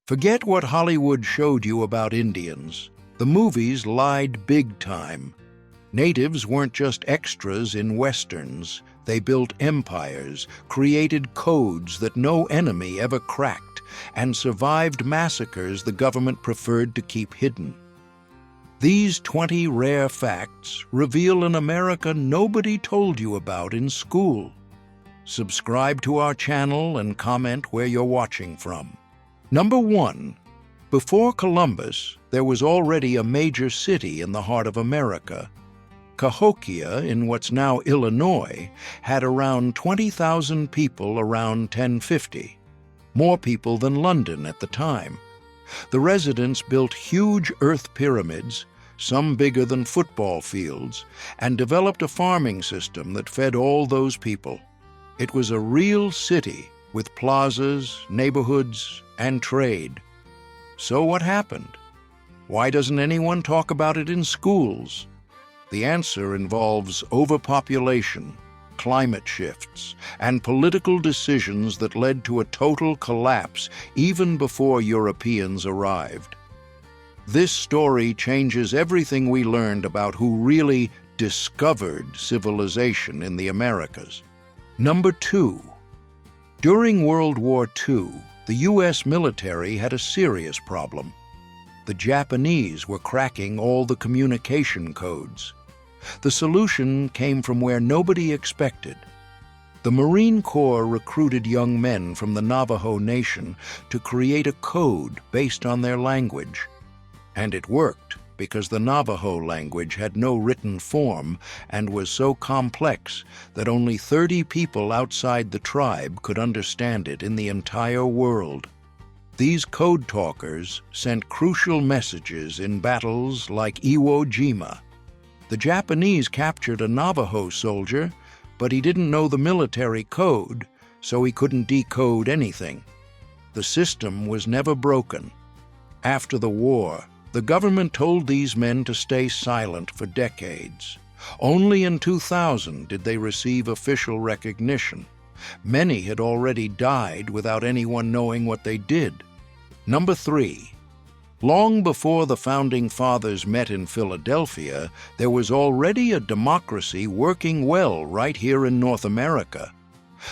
Forget what Hollywood showed you about Indians. The movies lied big time. Natives weren't just extras in westerns. They built empires, created codes that no enemy ever cracked, and survived massacres the government preferred to keep hidden. These 20 rare facts reveal an America nobody told you about in school. Subscribe to our channel and comment where you're watching from. Number 1. Before Columbus, there was already a major city in the heart of America. Cahokia, in what's now Illinois, had around 20,000 people around 1050, more people than London at the time. The residents built huge earth pyramids, some bigger than football fields, and developed a farming system that fed all those people. It was a real city with plazas, neighborhoods, and trade. So what happened? Why doesn't anyone talk about it in schools? The answer involves overpopulation, climate shifts, and political decisions that led to a total collapse even before Europeans arrived. This story changes everything we learned about who really discovered civilization in the Americas. Number 2. During World War II, the U.S. military had a serious problem. The Japanese were cracking all the communication codes. The solution came from where nobody expected. The Marine Corps recruited young men from the Navajo Nation to create a code based on their language. And it worked because the Navajo language had no written form and was so complex that only 30 people outside the tribe could understand it in the entire world. These code talkers sent crucial messages in battles like Iwo Jima. The Japanese captured a Navajo soldier, but he didn't know the military code, so he couldn't decode anything. The system was never broken. After the war, the government told these men to stay silent for decades. Only in 2000 did they receive official recognition. Many had already died without anyone knowing what they did. Number 3. Long before the Founding Fathers met in Philadelphia, there was already a democracy working well right here in North America.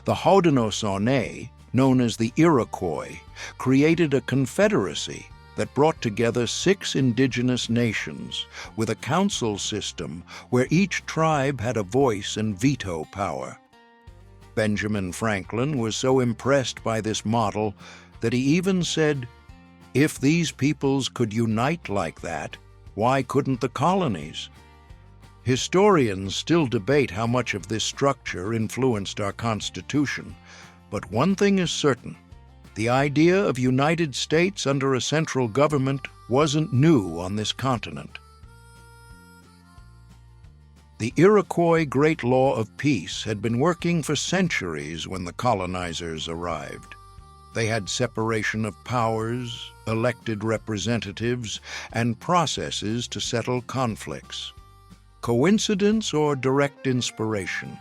The Haudenosaunee, known as the Iroquois, created a confederacy that brought together 6 indigenous nations with a council system where each tribe had a voice and veto power. Benjamin Franklin was so impressed by this model that he even said, "If these peoples could unite like that, why couldn't the colonies?" Historians still debate how much of this structure influenced our Constitution, but one thing is certain. The idea of United States under a central government wasn't new on this continent. The Iroquois Great Law of Peace had been working for centuries when the colonizers arrived. They had separation of powers, elected representatives, and processes to settle conflicts. Coincidence or direct inspiration?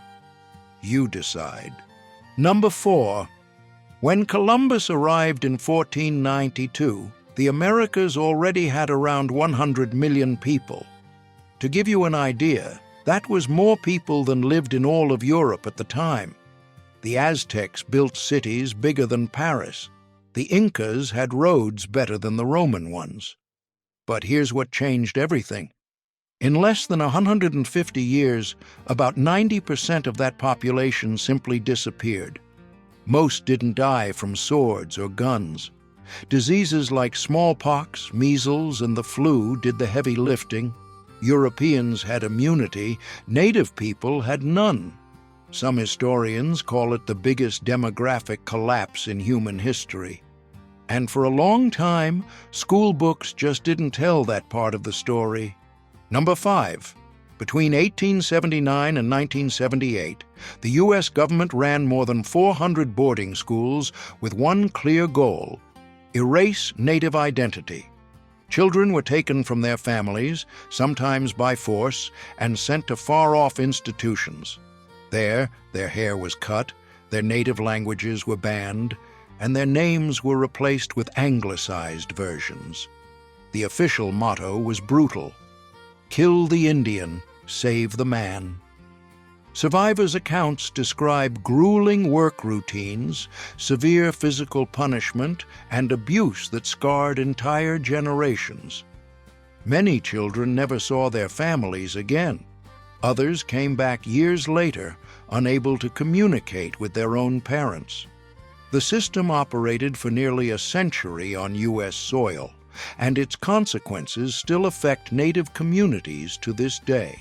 You decide. Number 4. When Columbus arrived in 1492, the Americas already had around 100 million people. To give you an idea, that was more people than lived in all of Europe at the time. The Aztecs built cities bigger than Paris. The Incas had roads better than the Roman ones. But here's what changed everything. In less than 150 years, about 90% of that population simply disappeared. Most didn't die from swords or guns. Diseases like smallpox, measles, and the flu did the heavy lifting. Europeans had immunity, native people had none. Some historians call it the biggest demographic collapse in human history. And for a long time, school books just didn't tell that part of the story. Number 5. Between 1879 and 1978, the U.S. government ran more than 400 boarding schools with one clear goal: erase Native identity. Children were taken from their families, sometimes by force, and sent to far-off institutions. There, their hair was cut, their native languages were banned, and their names were replaced with anglicized versions. The official motto was brutal: "Kill the Indian, save the man." Survivors' accounts describe grueling work routines, severe physical punishment, and abuse that scarred entire generations. Many children never saw their families again. Others came back years later, unable to communicate with their own parents. The system operated for nearly a century on U.S. soil, and its consequences still affect Native communities to this day.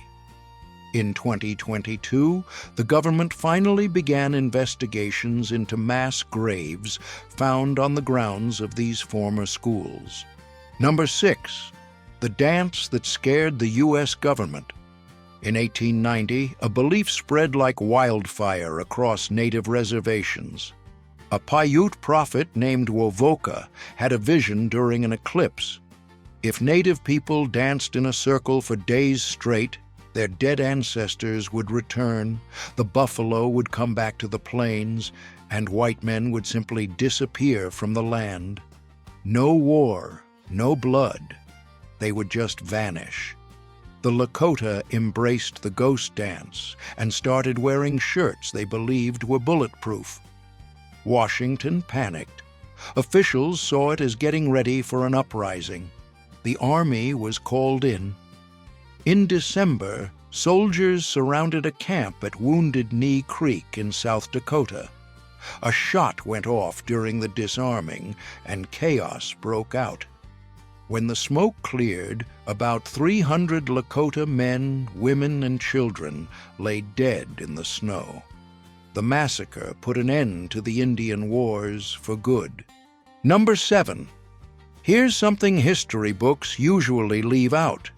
In 2022, the government finally began investigations into mass graves found on the grounds of these former schools. Number 6. The dance that scared the U.S. government. In 1890, a belief spread like wildfire across Native reservations. A Paiute prophet named Wovoka had a vision during an eclipse. If Native people danced in a circle for days straight, their dead ancestors would return, the buffalo would come back to the plains, and white men would simply disappear from the land. No war, no blood. They would just vanish. The Lakota embraced the ghost dance and started wearing shirts they believed were bulletproof. Washington panicked. Officials saw it as getting ready for an uprising. The army was called in. In December, soldiers surrounded a camp at Wounded Knee Creek in South Dakota. A shot went off during the disarming, and chaos broke out. When the smoke cleared, about 300 Lakota men, women, and children lay dead in the snow. The massacre put an end to the Indian Wars for good. Number 7. Here's something history books usually leave out.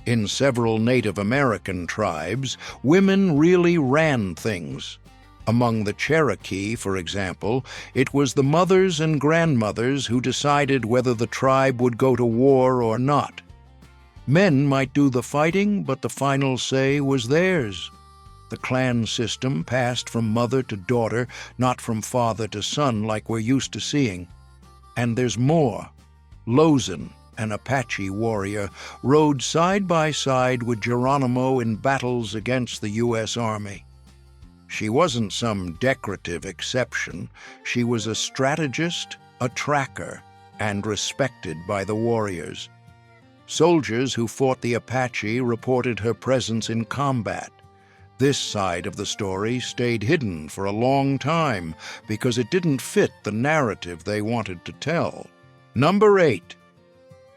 In several Native American tribes, women really ran things. Among the Cherokee, for example, it was the mothers and grandmothers who decided whether the tribe would go to war or not. Men might do the fighting, but the final say was theirs. The clan system passed from mother to daughter, not from father to son like we're used to seeing. And there's more. Lozin, an Apache warrior, rode side by side with Geronimo in battles against the U.S. Army. She wasn't some decorative exception. She was a strategist, a tracker, and respected by the warriors. Soldiers who fought the Apache reported her presence in combat. This side of the story stayed hidden for a long time because it didn't fit the narrative they wanted to tell. Number 8.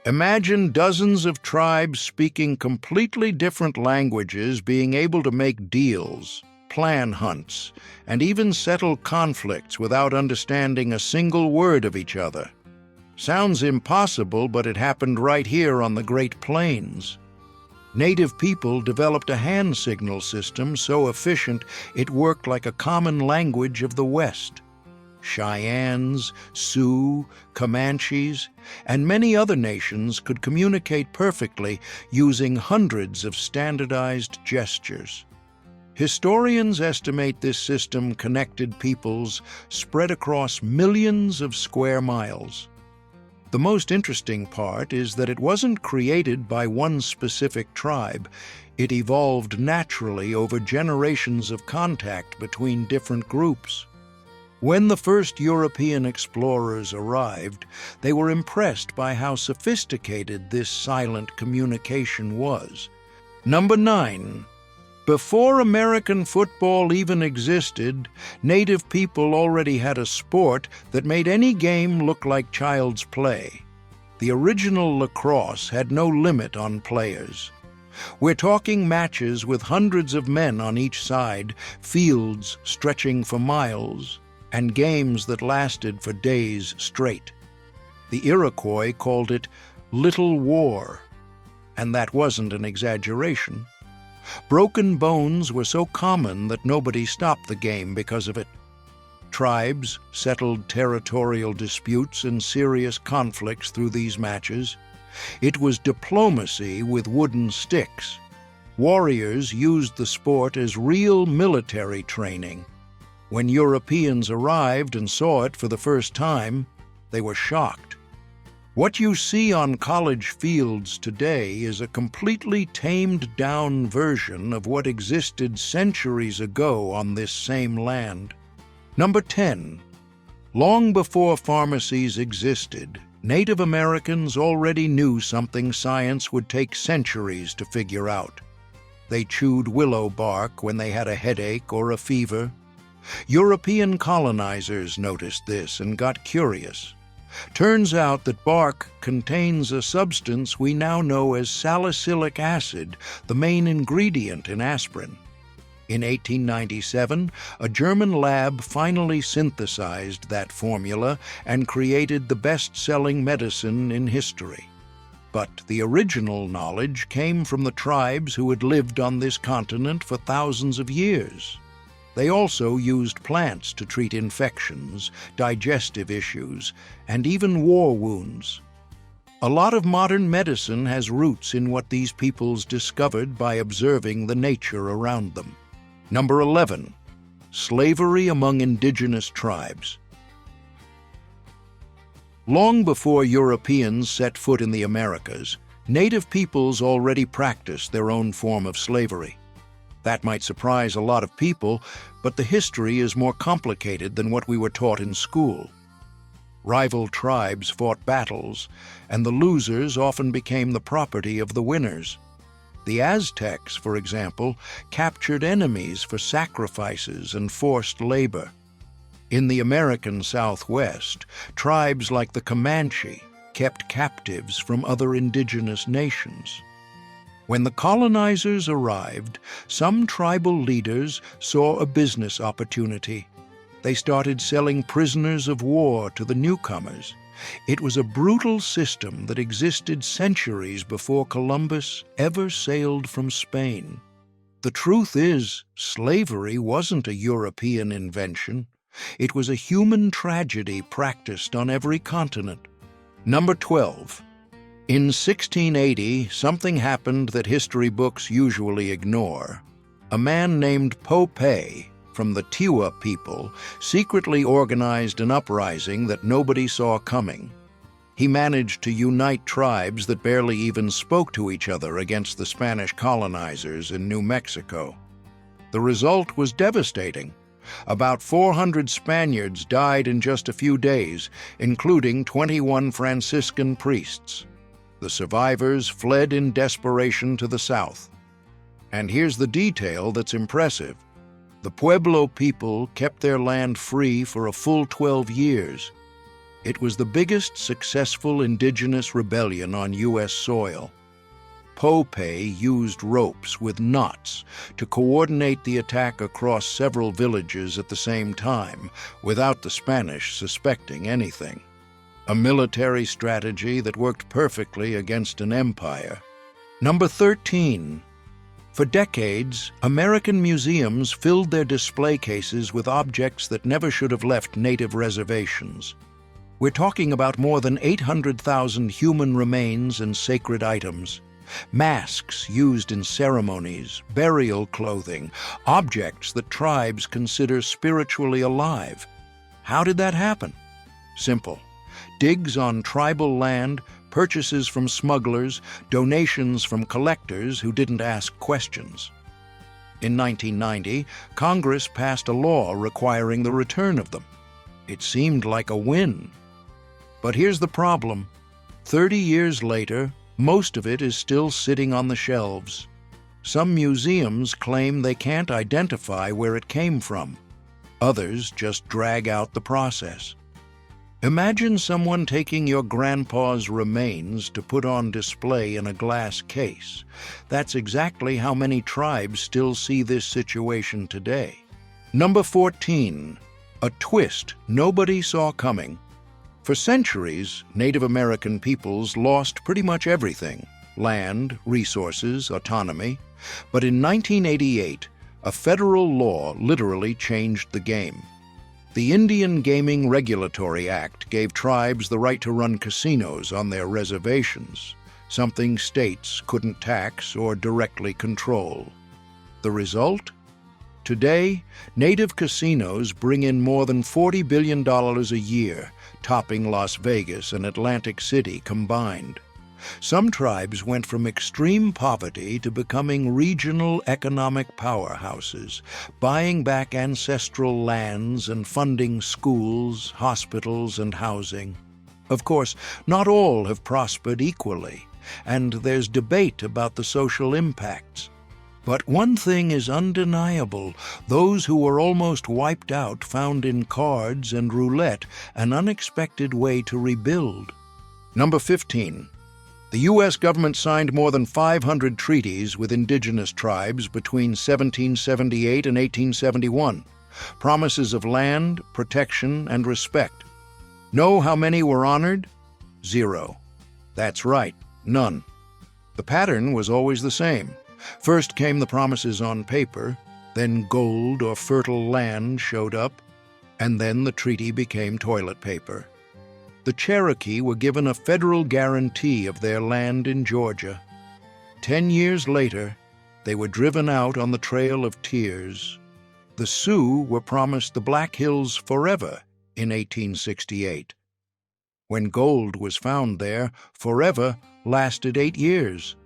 Imagine dozens of tribes speaking completely different languages being able to make deals, plan hunts, and even settle conflicts without understanding a single word of each other. Sounds impossible, but it happened right here on the Great Plains. Native people developed a hand signal system so efficient it worked like a common language of the West. Cheyennes, Sioux, Comanches, and many other nations could communicate perfectly using hundreds of standardized gestures. Historians estimate this system connected peoples spread across millions of square miles. The most interesting part is that it wasn't created by one specific tribe. It evolved naturally over generations of contact between different groups. When the first European explorers arrived, they were impressed by how sophisticated this silent communication was. Number 9. Before American football even existed, Native people already had a sport that made any game look like child's play. The original Lacrosse had no limit on players. We're talking matches with hundreds of men on each side, fields stretching for miles, and games that lasted for days straight. The Iroquois called it Little War, and that wasn't an exaggeration. Broken bones were so common that nobody stopped the game because of it. Tribes settled territorial disputes and serious conflicts through these matches. It was diplomacy with wooden sticks. Warriors used the sport as real military training. When Europeans arrived and saw it for the first time, they were shocked. What you see on college fields today is a completely tamed-down version of what existed centuries ago on this same land. Number 10. Long before pharmacies existed, Native Americans already knew something science would take centuries to figure out. They chewed willow bark when they had a headache or a fever. European colonizers noticed this and got curious. Turns out that bark contains a substance we now know as salicylic acid, the main ingredient in aspirin. In 1897, a German lab finally synthesized that formula and created the best-selling medicine in history. But the original knowledge came from the tribes who had lived on this continent for thousands of years. They also used plants to treat infections, digestive issues, and even war wounds. A lot of modern medicine has roots in what these peoples discovered by observing the nature around them. Number 11. Slavery among indigenous tribes. Long before Europeans set foot in the Americas, native peoples already practiced their own form of slavery. That might surprise a lot of people, but the history is more complicated than what we were taught in school. Rival tribes fought battles, and the losers often became the property of the winners. The Aztecs, for example, captured enemies for sacrifices and forced labor. In the American Southwest, tribes like the Comanche kept captives from other indigenous nations. When the colonizers arrived, some tribal leaders saw a business opportunity. They started selling prisoners of war to the newcomers. It was a brutal system that existed centuries before Columbus ever sailed from Spain. The truth is, slavery wasn't a European invention. It was a human tragedy practiced on every continent. Number 12. In 1680, something happened that history books usually ignore. A man named Popé from the Tiwa people secretly organized an uprising that nobody saw coming. He managed to unite tribes that barely even spoke to each other against the Spanish colonizers in New Mexico. The result was devastating. About 400 Spaniards died in just a few days, including 21 Franciscan priests. The survivors fled in desperation to the south. And here's the detail that's impressive. The Pueblo people kept their land free for a full 12 years. It was the biggest successful indigenous rebellion on U.S. soil. Popé used ropes with knots to coordinate the attack across several villages at the same time, without the Spanish suspecting anything. A military strategy that worked perfectly against an empire. Number 13. For decades, American museums filled their display cases with objects that never should have left native reservations. We're talking about more than 800,000 human remains and sacred items. Masks used in ceremonies, burial clothing, objects that tribes consider spiritually alive. How did that happen? Simple. Digs on tribal land, purchases from smugglers, donations from collectors who didn't ask questions. In 1990, Congress passed a law requiring the return of them. It seemed like a win. But here's the problem. 30 years later, most of it is still sitting on the shelves. Some museums claim they can't identify where it came from. Others just drag out the process. Imagine someone taking your grandpa's remains to put on display in a glass case. That's exactly how many tribes still see this situation today. Number 14. A twist nobody saw coming. For centuries, Native American peoples lost pretty much everything: land, resources, autonomy. But in 1988, a federal law literally changed the game. The Indian Gaming Regulatory Act gave tribes the right to run casinos on their reservations, something states couldn't tax or directly control. The result? Today, native casinos bring in more than $40 billion a year, topping Las Vegas and Atlantic City combined. Some tribes went from extreme poverty to becoming regional economic powerhouses, buying back ancestral lands and funding schools, hospitals, and housing. Of course, not all have prospered equally, and there's debate about the social impacts. But one thing is undeniable: those who were almost wiped out found in cards and roulette an unexpected way to rebuild. Number 15. The U.S. government signed more than 500 treaties with indigenous tribes between 1778 and 1871. Promises of land, protection, and respect. Know how many were honored? 0. That's right, none. The pattern was always the same. First came the promises on paper, then gold or fertile land showed up, and then the treaty became toilet paper. The Cherokee were given a federal guarantee of their land in Georgia. 10 years later, they were driven out on the Trail of Tears. The Sioux were promised the Black Hills forever in 1868. When gold was found there, forever lasted 8 years.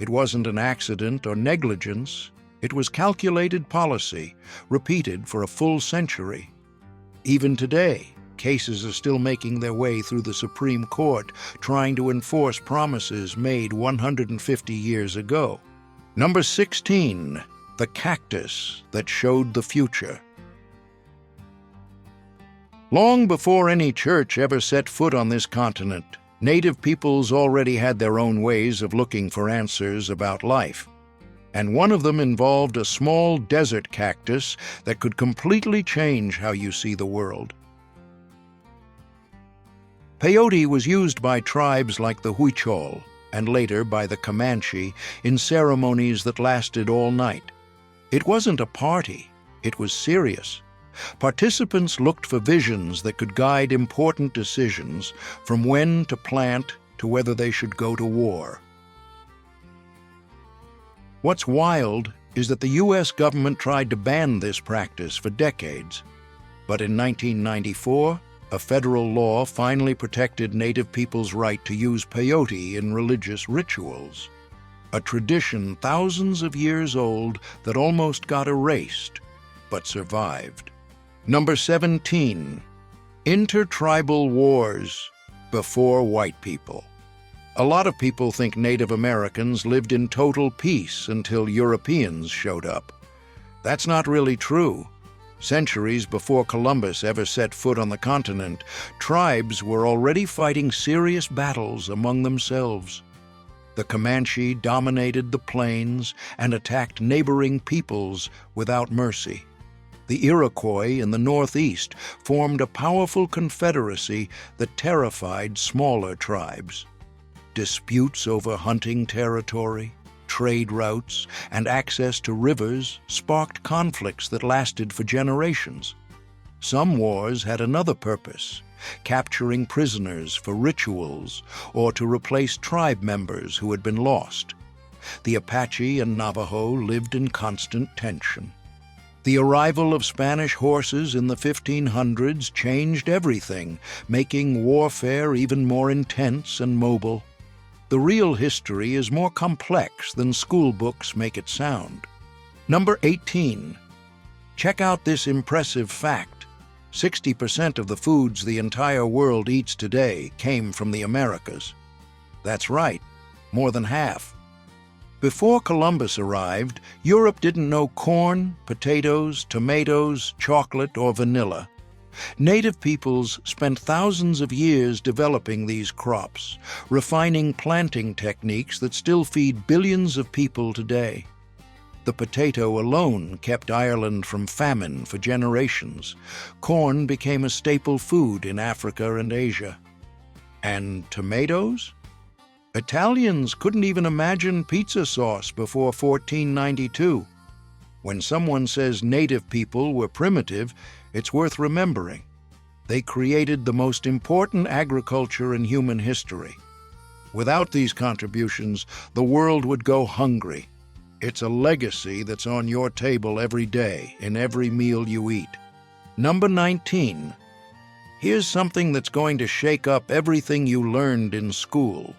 It wasn't an accident or negligence. It was calculated policy, repeated for a full century. Even today, cases are still making their way through the Supreme Court, trying to enforce promises made 150 years ago. Number 16. The cactus that showed the future. Long before any church ever set foot on this continent, native peoples already had their own ways of looking for answers about life. And one of them involved a small desert cactus that could completely change how you see the world. Peyote was used by tribes like the Huichol, and later by the Comanche, in ceremonies that lasted all night. It wasn't a party, it was serious. Participants looked for visions that could guide important decisions, from when to plant to whether they should go to war. What's wild is that the U.S. government tried to ban this practice for decades. But in 1994, a federal law finally protected Native people's right to use peyote in religious rituals, a tradition thousands of years old that almost got erased, but survived. Number 17. Intertribal wars before white people. A lot of people think Native Americans lived in total peace until Europeans showed up. That's not really true. Centuries before Columbus ever set foot on the continent, tribes were already fighting serious battles among themselves. The Comanche dominated the plains and attacked neighboring peoples without mercy. The Iroquois in the northeast formed a powerful confederacy that terrified smaller tribes. Disputes over hunting territory, trade routes, and access to rivers sparked conflicts that lasted for generations. Some wars had another purpose: capturing prisoners for rituals or to replace tribe members who had been lost. The Apache and Navajo lived in constant tension. The arrival of Spanish horses in the 1500s changed everything, making warfare even more intense and mobile. The real history is more complex than school books make it sound. Number 18. Check out this impressive fact. 60% of the foods the entire world eats today came from the Americas. That's right, more than half. Before Columbus arrived, Europe didn't know corn, potatoes, tomatoes, chocolate, or vanilla. Native peoples spent thousands of years developing these crops, refining planting techniques that still feed billions of people today. The potato alone kept Ireland from famine for generations. Corn became a staple food in Africa and Asia. And tomatoes? Italians couldn't even imagine pizza sauce before 1492. When someone says native people were primitive, it's worth remembering. They created the most important agriculture in human history. Without these contributions, the world would go hungry. It's a legacy that's on your table every day, in every meal you eat. Number 19. Here's something that's going to shake up everything you learned in school.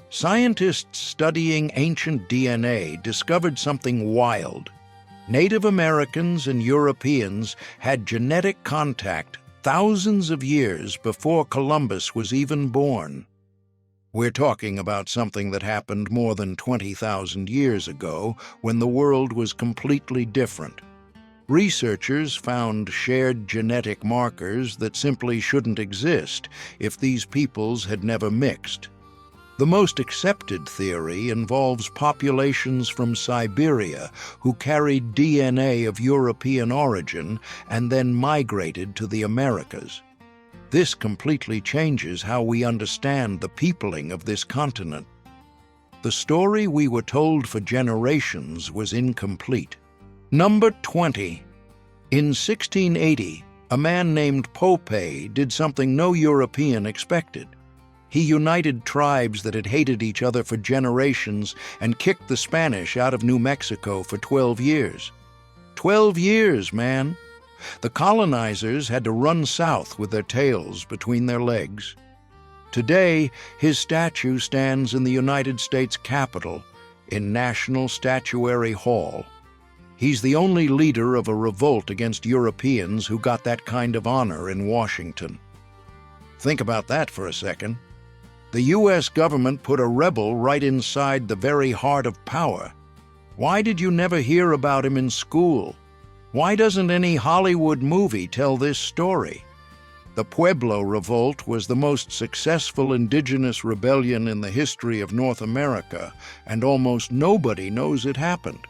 Scientists studying ancient DNA discovered something wild. Native Americans and Europeans had genetic contact thousands of years before Columbus was even born. We're talking about something that happened more than 20,000 years ago, when the world was completely different. Researchers found shared genetic markers that simply shouldn't exist if these peoples had never mixed. The most accepted theory involves populations from Siberia who carried DNA of European origin and then migrated to the Americas. This completely changes how we understand the peopling of this continent. The story we were told for generations was incomplete. Number 20. In 1680, a man named Pope did something no European expected. He united tribes that had hated each other for generations and kicked the Spanish out of New Mexico for 12 years. 12 years, man! The colonizers had to run south with their tails between their legs. Today, his statue stands in the United States Capitol, in National Statuary Hall. He's the only leader of a revolt against Europeans who got that kind of honor in Washington. Think about that for a second. The U.S. government put a rebel right inside the very heart of power. Why did you never hear about him in school? Why doesn't any Hollywood movie tell this story? The Pueblo Revolt was the most successful indigenous rebellion in the history of North America, and almost nobody knows it happened.